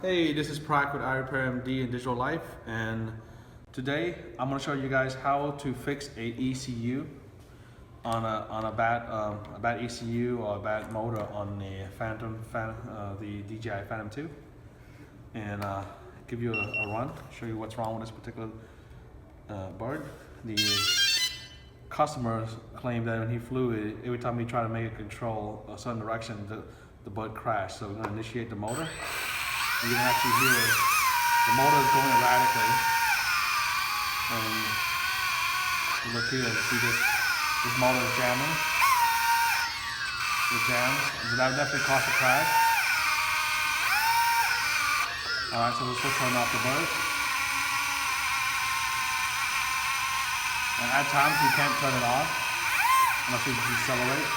Hey, this is Prak with iRepairMD and Digital Life, and today I'm going to show you guys how to fix a ECU on a bad ECU or a bad motor on the the DJI Phantom 2, and give you a run, show you what's wrong with this particular bird. The customers claim that when he flew it, every time he tried to make it control a certain direction, the bird crashed. So we're going to initiate the motor. You can actually hear the motor is going erratically. And look here, see this motor is jamming. It jams, so that would definitely cause a crash. Alright, so we'll still turn off the bird. And at times you can't turn it off unless you decelerate.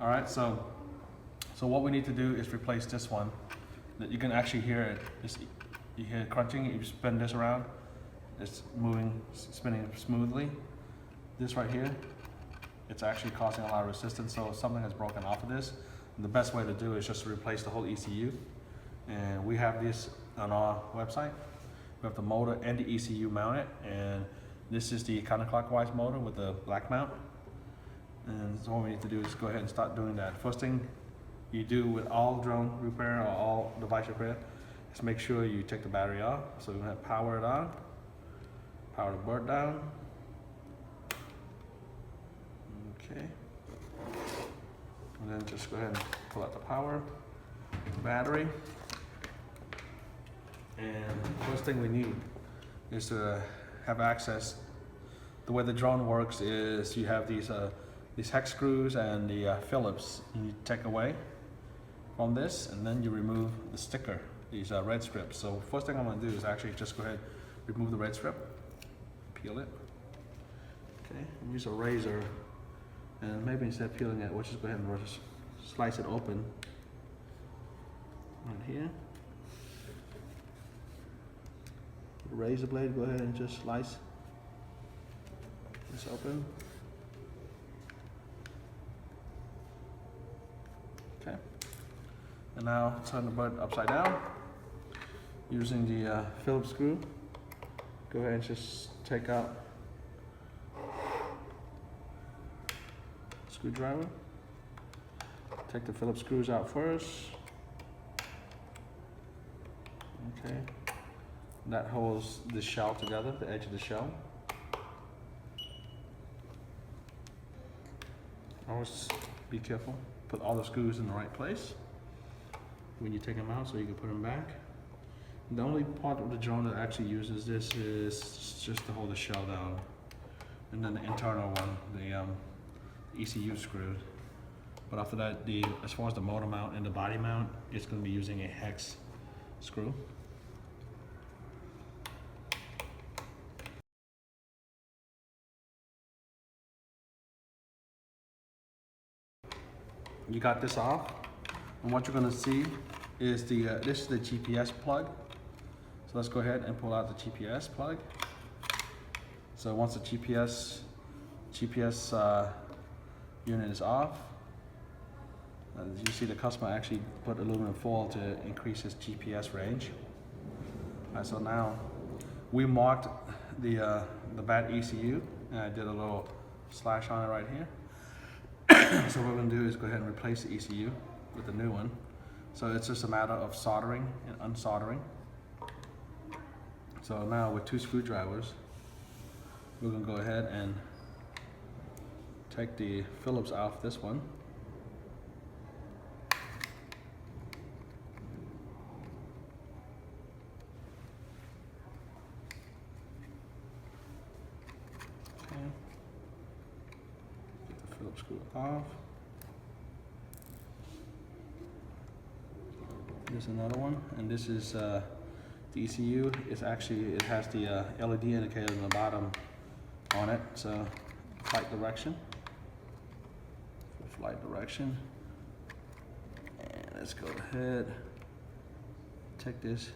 Alright, so what we need to do is replace this one. That you can actually hear it. You hear it crunching. You spin this around, it's spinning smoothly. This right here, it's actually causing a lot of resistance. So something has broken off of this. And the best way to do it is just to replace the whole ECU. And we have this on our website. We have the motor and the ECU mounted, and this is the counterclockwise motor with the black mount. And so what we need to do is go ahead and start doing that. First thing you do with all drone repair or all device repair is make sure you take the battery off. So we're going to power it on, power the bird down. Okay. And then just go ahead and pull out the power, the battery. And the first thing we need is to have access. The way the drone works is you have these hex screws and the Phillips you need to take away from this, and then you remove the sticker, these red strips. So first thing I'm going to do is actually just go ahead and remove the red strip, peel it. Okay, use a razor, and maybe instead of peeling it, we'll just go ahead and just slice it open right here. With a razor blade, go ahead and just slice this open. Okay. And now turn the bird upside down using the Phillips screw. Go ahead and just take out the screwdriver. Take the Phillips screws out first. Okay. That holds the shell together, the edge of the shell. Always be careful. Put all the screws in the right place when you take them out so you can put them back. The only part of the drone that actually uses this is just to hold the shell down. And then the internal one, the ECU screw. But after that, as far as the motor mount and the body mount, it's going to be using a hex screw. You got this off, and what you're going to see is this is the GPS plug. So let's go ahead and pull out the GPS plug. So once the GPS unit is off, as you see, the customer actually put aluminum foil to increase his GPS range. All right, so now we marked the bad ECU, and I did a little slash on it right here. So what we're going to do is go ahead and replace the ECU with the new one. So it's just a matter of soldering and unsoldering. So now with 2 screwdrivers, we're going to go ahead and take the Phillips off this one. Okay. Get the Phillips screw off. There's another one, and this is the ECU. It has the LED indicator on the bottom on it. So flight direction, and let's go ahead, take this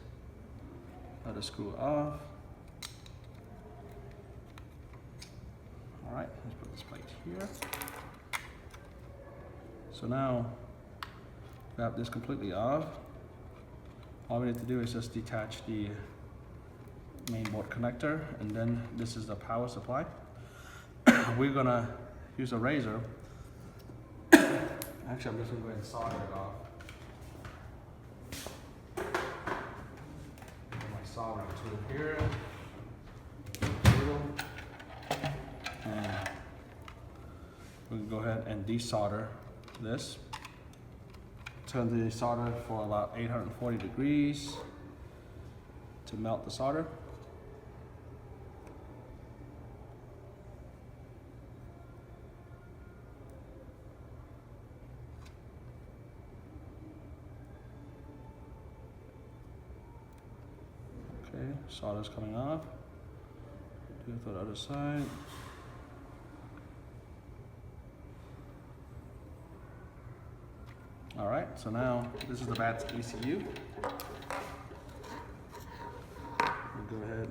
other screw off. All right, let's put this plate here. So now, we have this completely off. All we need to do is just detach the main board connector, and then this is the power supply. We're gonna use a razor. Actually, I'm just gonna go ahead and solder it off. My soldering tool here. And we can go ahead and desolder this. Turn the solder for about 840 degrees to melt the solder. Okay, solder's coming off. Do it to the other side. All right, so now this is the bat's ECU. We'll go ahead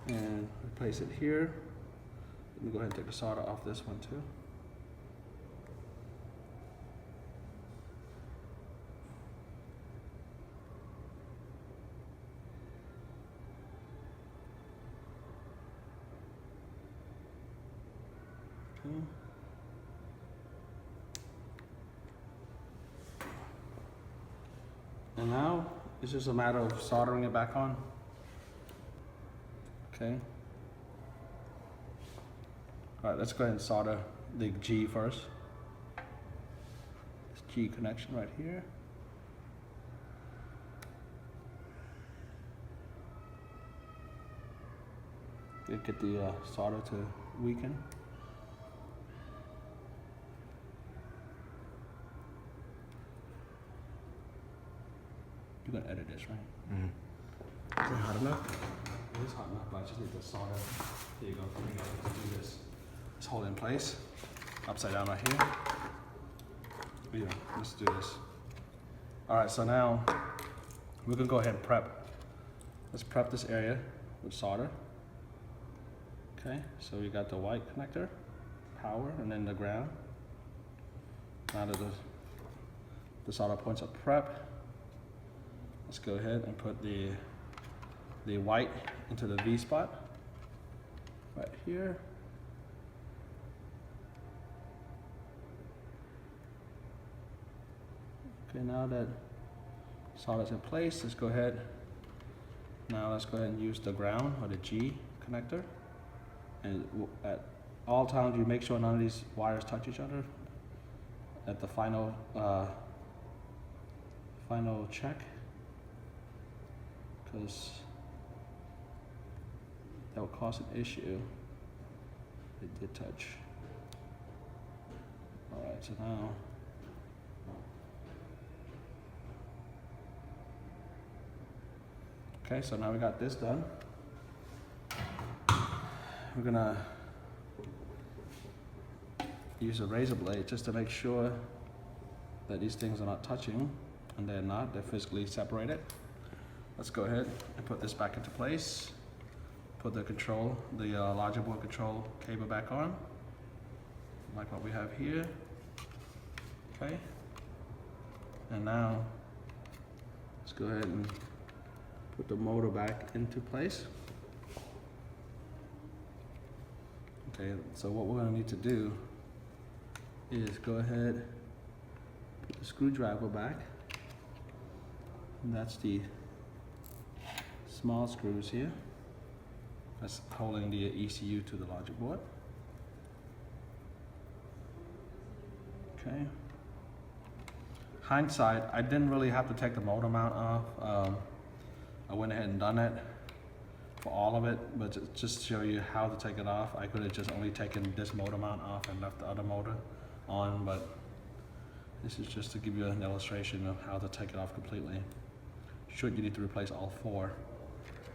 and replace it here. Let me go ahead and take the solder off this one too. Okay. And now it's just a matter of soldering it back on. Okay. All right, let's go ahead and solder the G first. This G connection right here. Get the solder to weaken. You're gonna edit this, right? Mm-hmm. Is it hot enough? It is hot enough, but I just need the solder. There you go. Let's do this. Let's hold it in place. Upside down right here. Yeah, let's do this. All right, so now we're gonna go ahead and prep. Let's prep this area with solder. Okay, so we got the white connector, power, and then the ground. Now that the solder points are prepped, let's go ahead and put the white into the V spot right here. Okay, now that solder's in place, let's go ahead. Now let's go ahead and use the ground or the G connector. And at all times, you make sure none of these wires touch each other. At the final check, because that would cause an issue. It did touch. All right, so now okay, so now we got this done. We're gonna use a razor blade just to make sure that these things are not touching, and they're not, they're physically separated. Let's go ahead and put this back into place. Put the control, the logic board control cable back on, like what we have here. Okay, and now let's go ahead and put the motor back into place. Okay, so what we're going to need to do is go ahead, put the screwdriver back, and that's the small screws here. That's holding the ECU to the logic board. Okay. Hindsight, I didn't really have to take the motor mount off. I went ahead and done it for all of it, but just to show you how to take it off, I could have just only taken this motor mount off and left the other motor on, but this is just to give you an illustration of how to take it off completely. Should you need to replace all four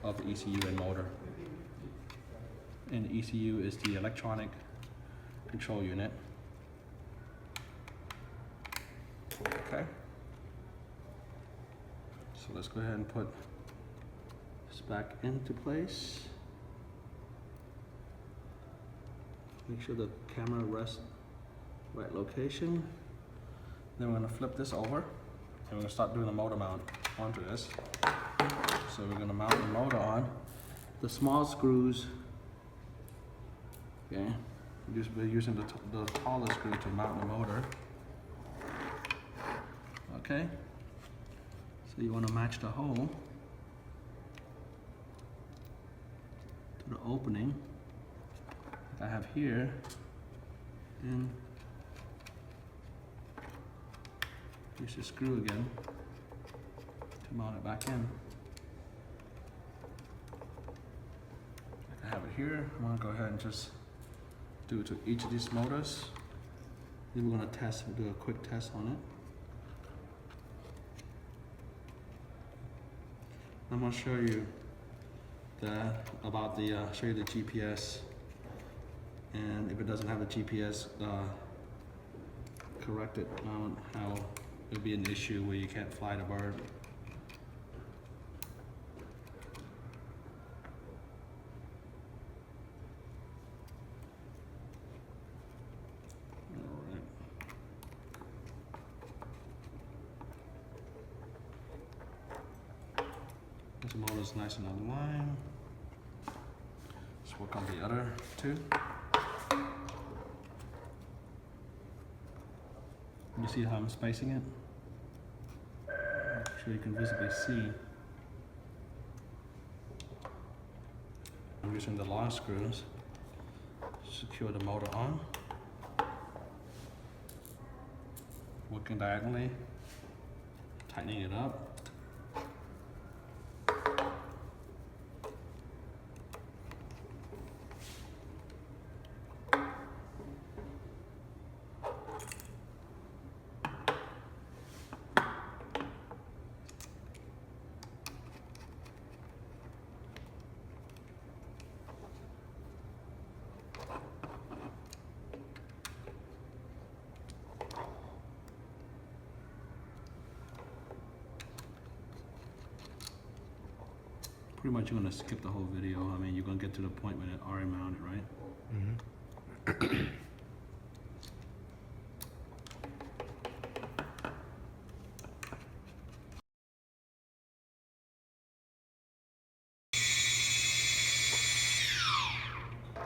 of the ECU and motor. And the ECU is the electronic control unit. Okay. So let's go ahead and put this back into place. Make sure the camera rests right location. Then we're going to flip this over and we're going to start doing the motor mount onto this. So we're going to mount the motor on. The small screws, okay, we're using the taller screw to mount the motor. Okay, so you want to match the hole to the opening like I have here, and use the screw again to mount it back in. Like I have it here. I'm going to go ahead and just do it to each of these motors. Then we're going to test, we'll do a quick test on it. I'm going to show you show you the GPS, and if it doesn't have the GPS corrected on how it'll be an issue where you can't fly the bird. This motor's nice and aligned. Let's work on the other two. You see how I'm spacing it? Make sure you can visibly see. I'm using the long screws to secure the motor on. Working diagonally, tightening it up. Pretty much you're gonna skip the whole video. I mean, you're gonna get to the point when it already mounted, right? Mm-hmm.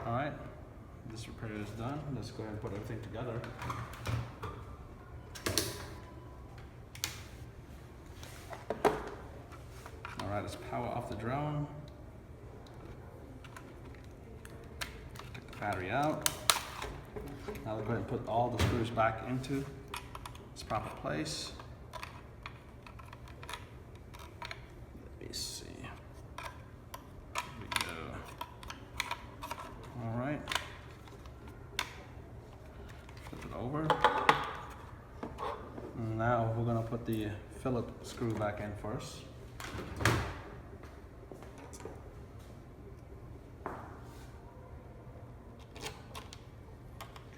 All right, this repair is done. Let's go ahead and put everything together. All right, let's power off the drone. Take the battery out. Now we'll go ahead and put all the screws back into its proper place. Let me see. Here we go. All right. Flip it over. And now we're gonna put the Phillips screw back in first.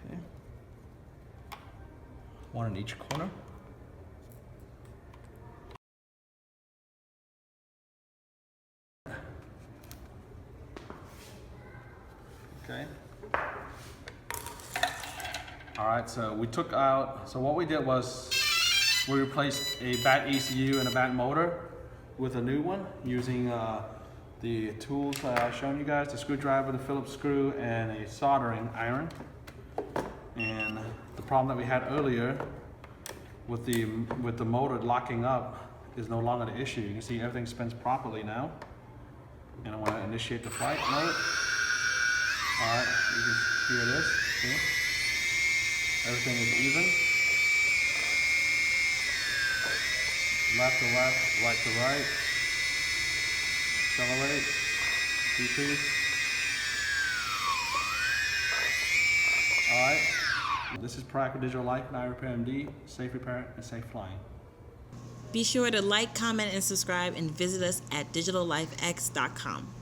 Okay. One in each corner. Okay. All right, so we took out, so what we did was we replaced a bat ECU and a bat motor with a new one using the tools I've shown you guys, the screwdriver, the Phillips screw, and a soldering iron. And the problem that we had earlier with the motor locking up is no longer the issue. You can see everything spins properly now. And I want to initiate the flight mode. All right, you can hear this. See? Everything is even. Left to left, right to right. Accelerate, decrease. All right. This is Proactive Digital Life and I Repair MD. Safe repair and safe flying. Be sure to like, comment, and subscribe, and visit us at digitallifex.com.